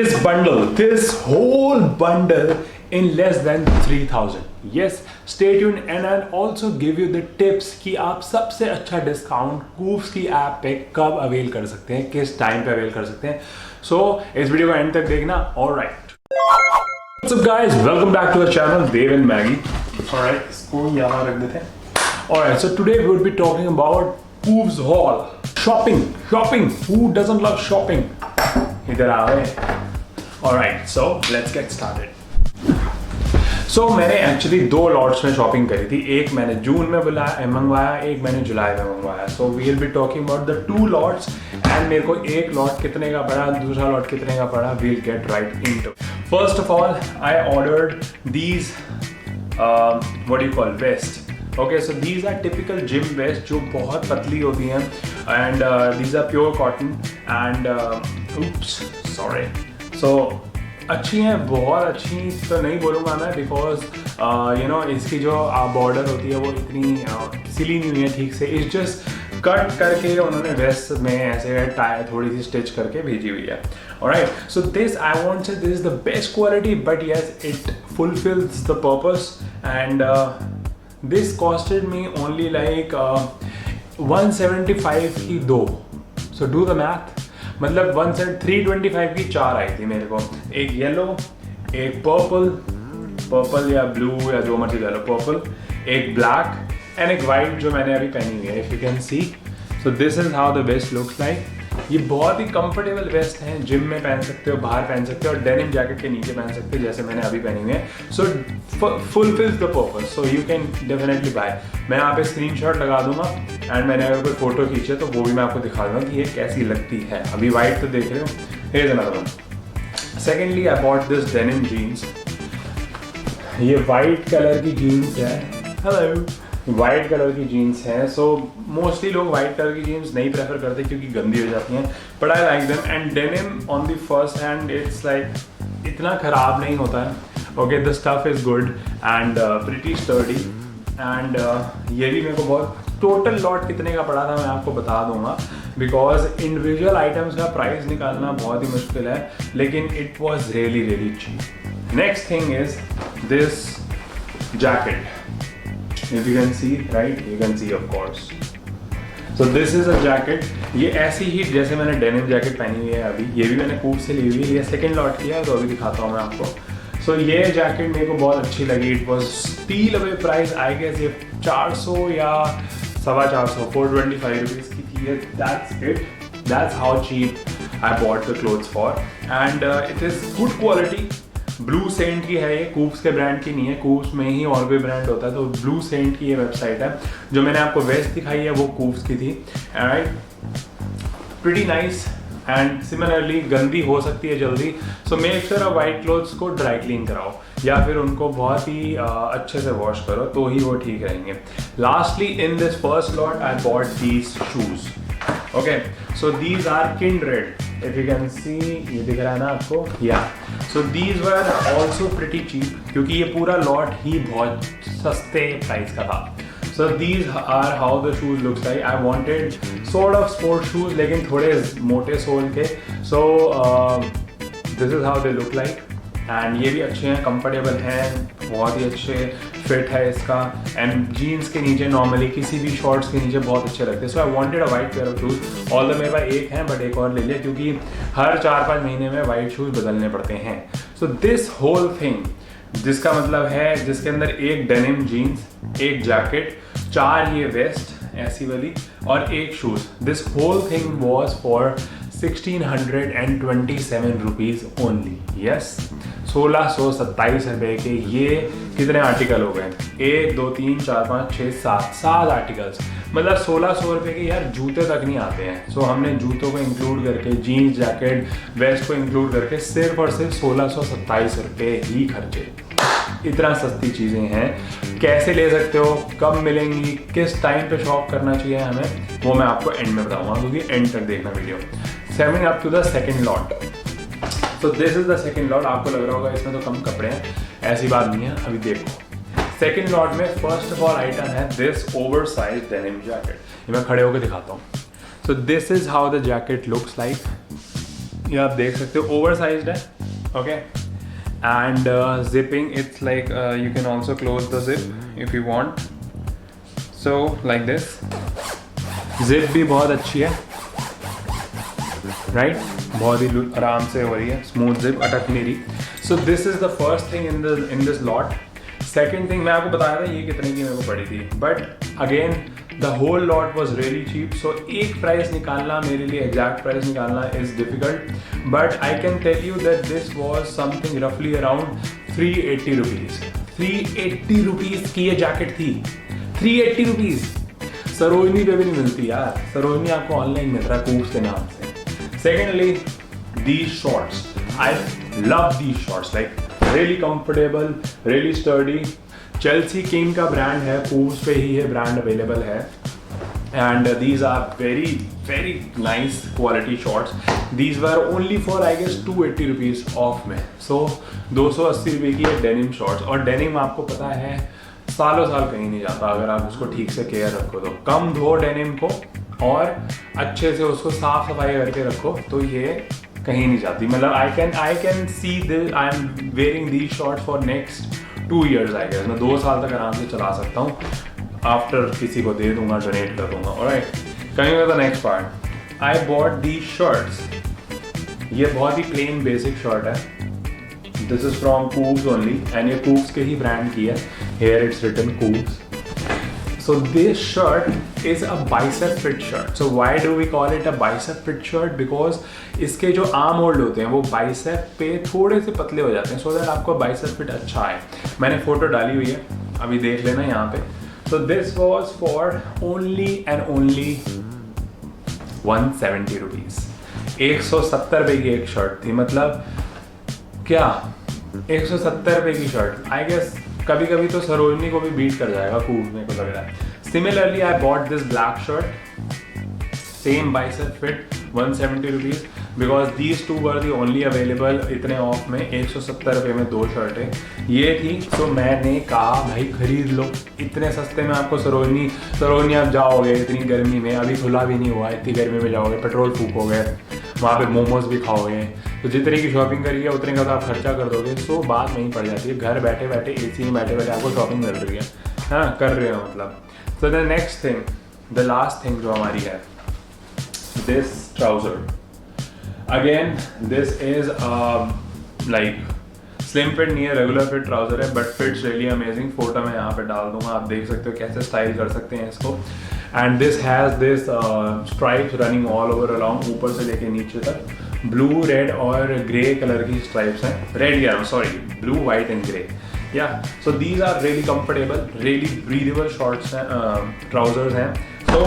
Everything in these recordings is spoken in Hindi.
This whole bundle in less than 3000. Yes, stay tuned and I'll also give you the tips कि आप सबसे अच्छा डिस्काउंट कूव्स की ऐप पे कब अवेल कर सकते हैं, किस टाइम पे अवेल कर सकते हैं. So इस वीडियो को एंड तक देखना. Alright. What's up guys? Welcome back to the channel Dave and Maggie. Alright, इसको यहाँ रख देते हैं. Alright, so today we will be talking about Cooves haul. Shopping. Who doesn't love shopping? इधर आ गए. Alright, so let's get started. So मैंने एक्चुअली दो लॉट्स में शॉपिंग करी थी. एक मैंने जून में मंगवाया, एक मैंने जुलाई में मंगवाया. So we will be talking about the two lots and मेरे को एक लॉट कितने का पड़ा, दूसरा लॉट कितने का पड़ा. We'll get right into. First of all I ordered these what you call vest. Okay, so these are typical gym vests जो बहुत पतली होती हैं and these are pure cotton and so अच्छी हैं, बहुत अच्छी तो नहीं बोलूँगा मैं बिकॉज यू नो इसकी जो बॉर्डर होती है वो इतनी सिली नहीं हुई है ठीक से. इट्स जस्ट कट करके उन्होंने वेस्ट में ऐसे टाई थोड़ी सी स्टिच करके भेजी हुई है. Alright, so this I want say this is the best quality but yes it fulfils the purpose and this costed me only like 175 की दो. सो डू द मैथ, मतलब 325 की चार आई थी मेरे को. एक येलो, एक पर्पल या ब्लू या जो मर्जी कह लो, पर्पल, एक ब्लैक एंड एक वाइट जो मैंने अभी पहनी हुई है. If you can see, so this is how the vest looks like. ये बहुत ही कंफर्टेबल वेस्ट हैं, जिम में पहन सकते हो, बाहर पहन सकते हो और डेनिम जैकेट के नीचे पहन सकते हो जैसे मैंने अभी पहनी हुई है. So fulfills the purpose, so you can definitely buy. मैं यहाँ पे स्क्रीनशॉट लगा दूंगा एंड मैंने अगर कोई फोटो खींचे तो वो भी मैं आपको दिखा दूंगा कि ये कैसी लगती है. अभी वाइट तो देख रहे हो. Here another one. Secondly I bought this denim jeans. ये वाइट कलर की जीन्स है. हेलो, वाइट कलर की जीन्स हैं. सो मोस्टली लोग वाइट कलर की जीन्स नहीं प्रेफर करते क्योंकि गंदी हो जाती हैं, but I like them. And denim on the first hand it's like इतना ख़राब नहीं होता है. Okay, the stuff is good and pretty sturdy and ये भी मेरे को बहुत. टोटल लॉट कितने का पड़ा था मैं आपको बता दूंगा बिकॉज इंडिविजुअल आइटम्स का प्राइस निकालना बहुत ही मुश्किल है, लेकिन it was really cheap. Next thing is this jacket. If you can see, right? You can see, of course. So this is a jacket. ये ऐसी ही जैसे मैंने डेनिम जैकेट पहनी हुई है अभी, ये भी मैंने कूव से ली हुई है. ये सेकंड लॉट किया है तो अभी दिखाता हूँ मैं आपको. So ये जैकेट मेरे को बहुत अच्छी लगी. It was steal away price. I guess ये 400 या 425 425 रुपीज़ की थी. That's it. That's how cheap I bought the clothes for. And it is good quality. Blue सेंट की है ये, कूव्स के ब्रांड की नहीं है. कूव्स में ही और कोई ब्रांड होता है, तो ब्लू सेंट की ये वेबसाइट है. जो मैंने आपको वेस्ट दिखाई है वो कूव्स की थी. Right, pretty nice and similarly गंदी हो सकती है जल्दी. सो मेक श्योर आप वाइट क्लोथ्स को ड्राई क्लीन कराओ या फिर उनको बहुत ही अच्छे से वॉश करो तो ही वो ठीक रहेंगे. Lastly in this first lot I bought these shoes. Okay, so these are Kindred. If you can see, ये दिख रहा है ना आपको. Yeah. So these were also pretty cheap क्योंकि ये पूरा लॉट ही बहुत सस्ते प्राइस का था. So these are how the shoes looks like. I wanted sort of sport shoes लेकिन थोड़े मोटे सोल के. So this is how they look like. And ये भी अच्छे हैं, कंफर्टेबल हैं, बहुत ही अच्छे फिट है इसका. एंड जीन्स के नीचे नॉर्मली किसी भी शॉर्ट्स के नीचे बहुत अच्छे लगते हैं. So I wanted a white pair of shoes. All the मेरे पास एक है बट एक और ले लिया क्योंकि हर 4-5 महीने में वाइट शूज़ बदलने पड़ते हैं. सो दिस होल थिंग, जिसका मतलब है जिसके अंदर एक डेनिम जीन्स, एक जैकेट, 4 ये वेस्ट ऐसी वाली और एक shoes. This whole thing was for 1627 rupees only. Yes, 1627 रुपये के ये कितने आर्टिकल हो गए? 1 2 3 4 5 6 7 आर्टिकल्स. मतलब 1600 रुपये के यार जूते तक नहीं आते हैं. सो हमने जूतों को इंक्लूड करके, जीन्स, जैकेट, वेस्ट को इंक्लूड करके सिर्फ और सिर्फ 1627 रुपये ही खर्चे. इतना सस्ती चीज़ें हैं. कैसे ले सकते हो, कब मिलेंगी, किस टाइम पे शॉप करना चाहिए हमें, वो मैं आपको एंड में बताऊंगा क्योंकि एंड तक देखना video. Saving up to the second lot. So this is the second lot. आपको लग रहा होगा इसमें तो कम कपड़े हैं, ऐसी बात नहीं है. अभी देखो सेकेंड लॉट में फर्स्ट ऑफ ऑल आइटम है this over size denim jacket. ये मैं खड़े होकर दिखाता हूँ. So this is how the jacket looks like. ये आप देख सकते हो ओवर साइज्ड है, okay. And zipping it's like you can also close the zip if you want, so like this. Zip भी बहुत अच्छी है, राइट, बहुत ही आराम से हो रही है, स्मूथ जिप, अटक नहीं रही। सो this is the first thing in this lot. Second thing मैं आपको बताया था ये कितने की मेरे को पड़ी थी, but again the whole lot was really cheap. So एक प्राइस निकालना मेरे लिए, एग्जैक्ट प्राइस निकालना is difficult, but I can tell you that this was something रफली अराउंड 380 रुपीज़। 380 रुपीज़ की ये जैकेट थी, 380 रुपीज़। सरोजनी पे भी नहीं मिलती यार, सरोजनी आपको ऑनलाइन मिल रहा है कूव्स के नाम से। Secondly, these shorts. I love these shorts. Like really comfortable, really sturdy. Chelsea King का brand है, Cooves पे ही ये brand available है. And these are very, very nice quality shorts. These were only for I guess 280 rupees off में. So 280 रुपये की ये denim shorts. और denim आपको पता है सालों साल कहीं नहीं जाता अगर आप उसको ठीक से केयर रखो तो। कम धो denim को और अच्छे से उसको साफ सफाई करके रखो तो ये कहीं नहीं जाती। मतलब I can see this, I am wearing these shorts for next 2 years I guess. मैं 2 साल तक आराम से चला सकता हूँ, आफ्टर किसी को दे दूंगा, डोनेट कर दूंगा। Alright, coming to the next part, I bought these shirts. ये बहुत ही प्लेन बेसिक शर्ट है, this is from Koovs only, and ये कूव्स के ही ब्रांड की है, here it's written Koovs. So this shirt is a bicep fit shirt. So why do we call it a bicep fit shirt? Because इसके जो आर्म होल्ड होते हैं वो बाइसेप पे थोड़े से पतले हो जाते हैं, so that आपको बाइसेप फिट अच्छा है। मैंने फोटो डाली हुई है, अभी देख लेना यहाँ पे। So this was for only and only 170 rupees. 170 रुपये की एक शर्ट थी। मतलब क्या 170 रुपये की शर्ट, आई गेस कभी कभी तो सरोजनी को भी बीट कर जाएगा कूव्स, मेरे को लग रहा है। Similarly I bought this black shirt, same bicep fit, 170 rupees, because these two were the only available इतने ऑफ में। 170 रुपये में 2 शर्टें ये थी। सो मैंने कहा भाई खरीद लो, इतने सस्ते में आपको सरोजनी आप जाओगे इतनी गर्मी में, अभी खुला भी नहीं हुआ, इतनी गर्मी में जाओगे, पेट्रोल फूकोगे, वहाँ पे मोमोज भी खाओगे, तो जितने की शॉपिंग करिए उतने का तो आप खर्चा कर दोगे। सो बात नहीं पड़ जाती है, घर बैठे बैठे एसी में बैठे बैठे आपको शॉपिंग मिल रही है, हाँ कर रहे हो मतलब। So the next thing, the last thing जो हमारी है, this trouser. Again this is like slim fit नहीं है, रेगुलर फिट ट्राउजर है, but fits really amazing. Photo मैं यहाँ पे डाल दूंगा, आप देख सकते हो कैसे स्टाइल कर सकते हैं इसको। And this has this stripes running all over along, ऊपर से लेके नीचे तक। ब्लू, रेड और ग्रे कलर की स्ट्राइप्स हैं, रेड या sorry blue, white and grey. या so these are really comfortable, really breathable shorts हैं, ट्राउजर्स हैं। So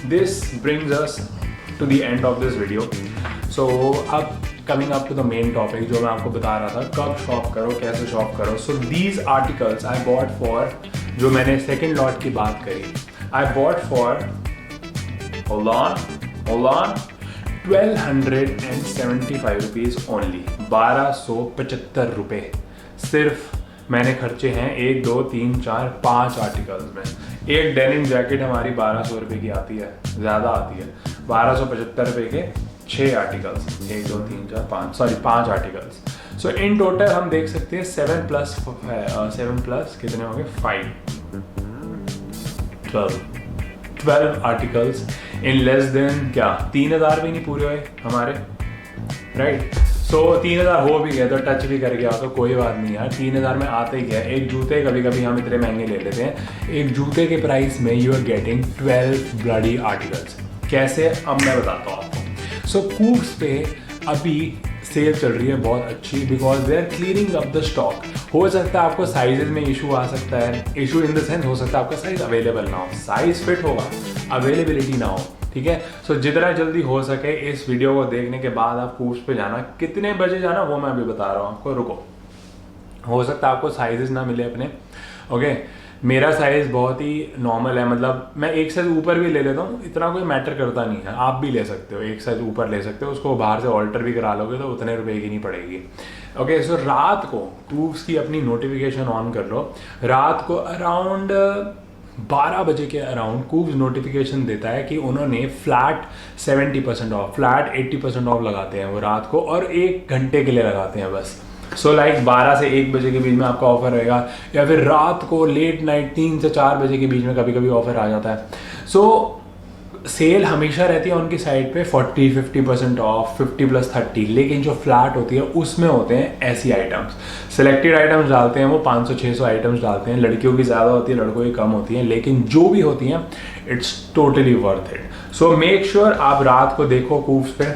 this brings us to the end of this video. So अब coming up to the main topic जो मैं आपको बता रहा था, कब शॉप करो, कैसे शॉप करो। So these articles I bought for, जो मैंने सेकेंड लॉट की बात करी, I bought for hold on 1275 rupees only, 1275 रुपये सिर्फ मैंने खर्चे हैं 1 2 3 4 5 आर्टिकल्स में। एक डेनिम जैकेट हमारी 1200 रुपये की आती है, ज़्यादा आती है। 1275 रुपये के 6 articles, 1 2 3 4 5, sorry 5 articles. So in total हम देख सकते हैं 7 प्लस कितने होंगे, 12 आर्टिकल्स इन लेस देन क्या 3000 भी नहीं पूरे हुए हमारे, राइट। सो 3000 हो भी गया तो टच भी कर गया तो कोई बात नहीं यार, 3000 में आते ही गया। एक जूते कभी कभी हम इतने महंगे ले लेते हैं, एक जूते के प्राइस में you are getting 12 bloody articles. कैसे, अब मैं बताता हूँ आपको। सो कूव्स पे अभी सेल चल रही है बहुत अच्छी, because they are clearing up the stock. हो सकता है आपको साइजेस में इशू आ सकता है, इशू इन द सेंस हो सकता है आपका साइज अवेलेबल ना हो, साइज फिट होगा, अवेलेबिलिटी ना हो, ठीक है। सो जितना जल्दी हो सके इस वीडियो को देखने के बाद आप कूव्स पे जाना। कितने बजे जाना वो मैं अभी बता रहा हूँ आपको, रुको। हो सकता है आपको साइजेस ना मिले अपने, ओके। मेरा साइज़ बहुत ही नॉर्मल है, मतलब मैं एक साइज़ ऊपर भी ले लेता हूँ, इतना कोई मैटर करता नहीं है। आप भी ले सकते हो, एक साइज़ ऊपर ले सकते हो, उसको बाहर से ऑल्टर भी करा लोगे तो उतने रुपए की नहीं पड़ेगी, ओके। सो रात को कूव्स की अपनी नोटिफिकेशन ऑन कर लो, रात को अराउंड 12 बजे के अराउंड कूव्स नोटिफिकेशन देता है कि उन्होंने फ्लैट 70% ऑफ, फ्लैट 80% ऑफ लगाते हैं वो रात को, और 1 घंटे के लिए लगाते हैं बस। सो लाइक 12 से 1 बजे के बीच में आपका ऑफर रहेगा, या फिर रात को लेट नाइट 3 से 4 बजे के बीच में कभी कभी ऑफर आ जाता है। सो सेल हमेशा रहती है उनकी साइड पे 40-50% ऑफ, 50+30, लेकिन जो फ्लैट होती है उसमें होते हैं ऐसी आइटम्स, सिलेक्टेड आइटम्स डालते हैं वो 500-600 आइटम्स डालते हैं। लड़कियों की ज़्यादा होती है, लड़कों की कम होती है, लेकिन जो भी होती हैं it's totally worth it. So make sure आप रात को देखो, कूव्स पे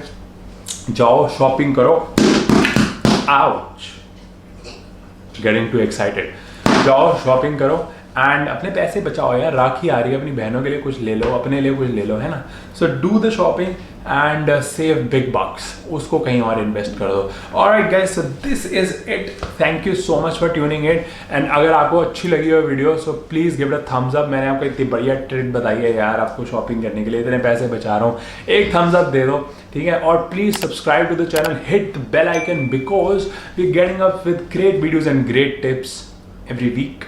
जाओ, शॉपिंग करो। Ouch, getting to excited. जाओ शॉपिंग करो एंड अपने पैसे बचाओ यार। राखी आ रही है, अपनी बहनों के लिए कुछ ले लो, अपने लिए कुछ ले लो, है ना। So do the shopping and save big बक्स, उसको कहीं और इन्वेस्ट कर दो। Alright guys, so this is it. Thank you so much for tuning it, and अगर आपको अच्छी लगी हो video so please give it a thumbs up. मैंने आपको इतनी बढ़िया ट्रिक बताई है यार, आपको शॉपिंग करने के लिए, इतने पैसे बचा रहा हूँ, एक थम्स अप दे दो, ठीक है। और please subscribe to the channel, hit the bell icon, because we getting up with great videos and great tips every week.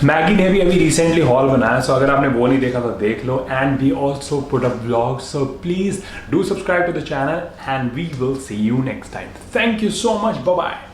Maggi ने भी अभी रिसेंटली हॉल बनाया, सो अगर आपने वो नहीं देखा तो देख लो। And we also put up vlogs, so please do subscribe to the channel and we will see you next time. Thank you so much, bye bye.